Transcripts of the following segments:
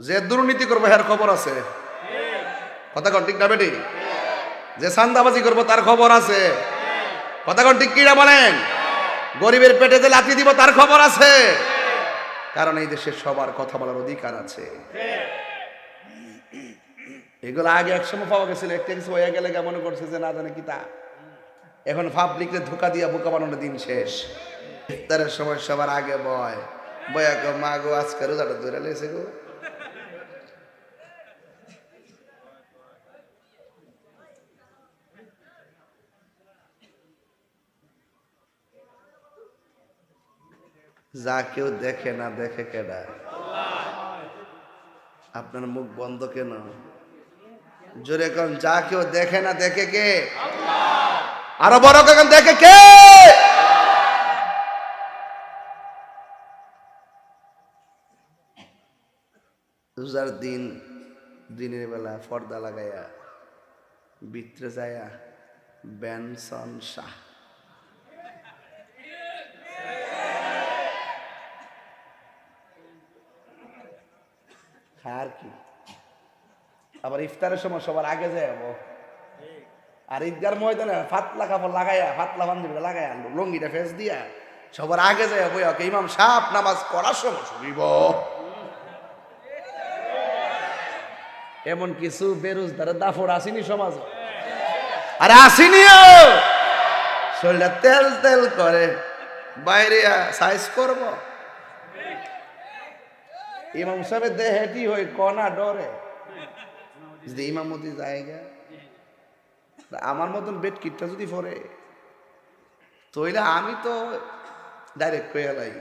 যে দুর্নীতি করবো এর খবর আছে, কথা কন ঠিক না বেটি? যে চাঁদাবাজি করবো তার খবর আছে, কথা কন ঠিক কিনা বলেন? গরিবের পেটে যে লাথি দিব তার খবর আছে, কারণ এই দেশে সবার কথা বলার অধিকার আছে। এগুলো আগে একসময় পাওয়া গেছিল, একটা কিছু হয়ে গেলে মনে করছে যে না জানে কি তা। এখন পাবলিককে ধোকা দিয়া বোকা বানানোর দিন শেষ। ইফতারের সময় সবার আগে বয়া গো মা গো আজকে রোজাটা ধরে লেছে গো। যা কেউ দেখে না দেখে কেডা? আপনার মুখ বন্ধ কেন? জোরে কোন, যা কেউ দেখে না দেখে কে? আরো বড় কেন, দেখে কে? রোজার দিন দিনের বেলা পর্দা লাগাইয়া ভিতরে যায়া বেনসন শাহ খার কি, আবার ইফতারের সময় সবার আগে যাবো। আর ঈদগার ময়দানে ফাতলা কাপড় লাগাইয়া, ফাতলা পাঞ্জাবিটা লাগাইয়া, লঙ্গিটা ফেস দিয়া সবার আগে যায় বই ওকে ইমাম সাহেব নামাজ পড়ার সময় শুনিব। এমন কিছু বেরোজগারের দাফড় আসেনি সমাজ, আরে আসেনিও। শরীরটা তেল তেল করে, বাইরে সাইজ করব। ইমাম সাহেবের দেহেটি হই কনা ডরে যদি ইমামতি জায়গা। আমার মতন বেড কিটটা যদি পরে তইলে আমি তো ডাইরেক্ট কয়ে লাই,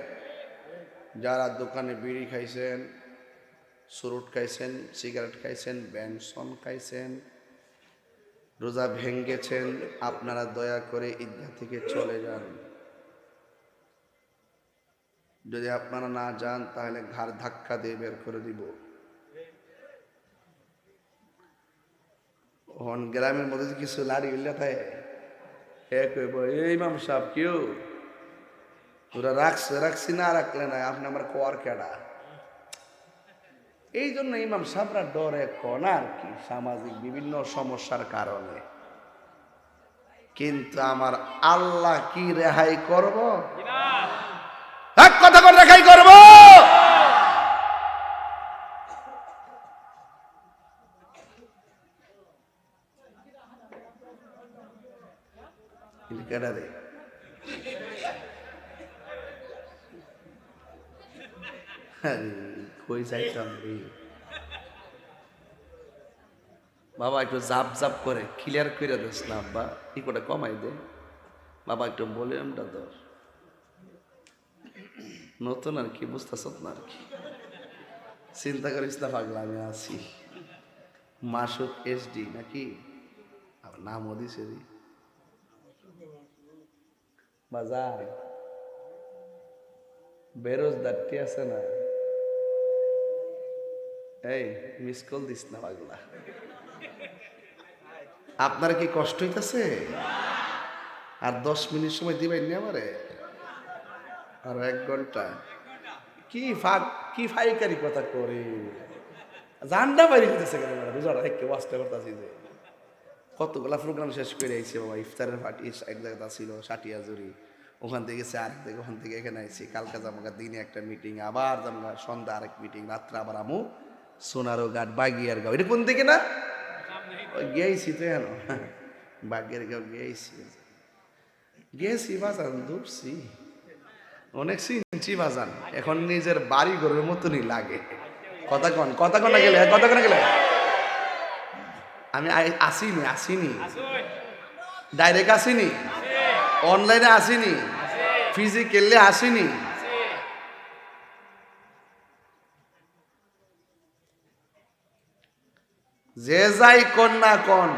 যারা দোকানে বিড়ি খাইছেন, সুরুট খাইছেন, সিগারেট খাইছেন, বেনসন খাইছেন, রোজা ভেঙ্গেছেন, আপনারা দয়া করে ঈদগাহ থেকে চলে যান। যদি আপনারা না যান তাহলে ঘাড় ধাক্কা দিয়ে বের করে দিব। হন গ্রামের মধ্যে কিছু লাড়ি উল্লা থাকে, হে কইব এই ইমাম সাহেব কেউ তোরা রাখছি না রাখলে না, আপনি আমার কোয়ার কেডা। এই জন্য ইমাম সাহেবরা ডরে কোন আর কি, সামাজিক বিভিন্ন সমস্যার কারণে। কিন্তু আমার আল্লাহ কি রেহাই করব? এক কথা করে রেহাই করব। কেডা রে? কই যাইতাম রে বাবা, একটু জাপ জাপ করে ক্লিয়ার করে দিস না আব্বা, কি করে কমাই দে বাবা, একটু ভলিউমটা ধর। নতুন আর কি, বুঝতেছ না আর কি, চিন্তা করিস না পাগলা, আমি আছি। মাসুক এসডি নাকি নামও দিছে রে বাজার, বেরোজগারটি আছে না, এই মিস কল দিস না পাগলা। আপনার কি কষ্ট হইতেছে? আর 10 মিনিট সময় দিবেন নি আমারে, আর 1 ঘন্টা? কি ফাইকারি কথা করে জানডা বাইরে যেতেছে কেন? রোজাটা থেকে ওয়াজটা করতেছি যে কতগুলা প্রোগ্রাম শেষ করে আইছি বাবা। ইফতারের পার্টি এক জায়গাটা ছিল সাটিয়াজুরি, ওখান থেকে গেছে আরেক থেকে, ওখান থেকে এখানে আইছি। কালকে যাবো দিনে একটা মিটিং, আবার যাবো সন্ধ্যা আরেক মিটিং, রাত্রে আবার আমু সোনারো ঘাট বাগিয়ার গাঁও। এটা কোন দিকে না? গিয়েছি তো এনো বাগিয়ার গাঁও গিয়েছি বাজান, ডুবছি অনেক চিনছি বাজান, এখন নিজের বাড়ি ঘরের মতনই লাগে। কথা কন গেলে আমি আসিনি ডাইরেক্ট আসিনি, অনলাইনে আসিনি, ফিজিক্যালি আসিনি। যে যাই কোন না কোন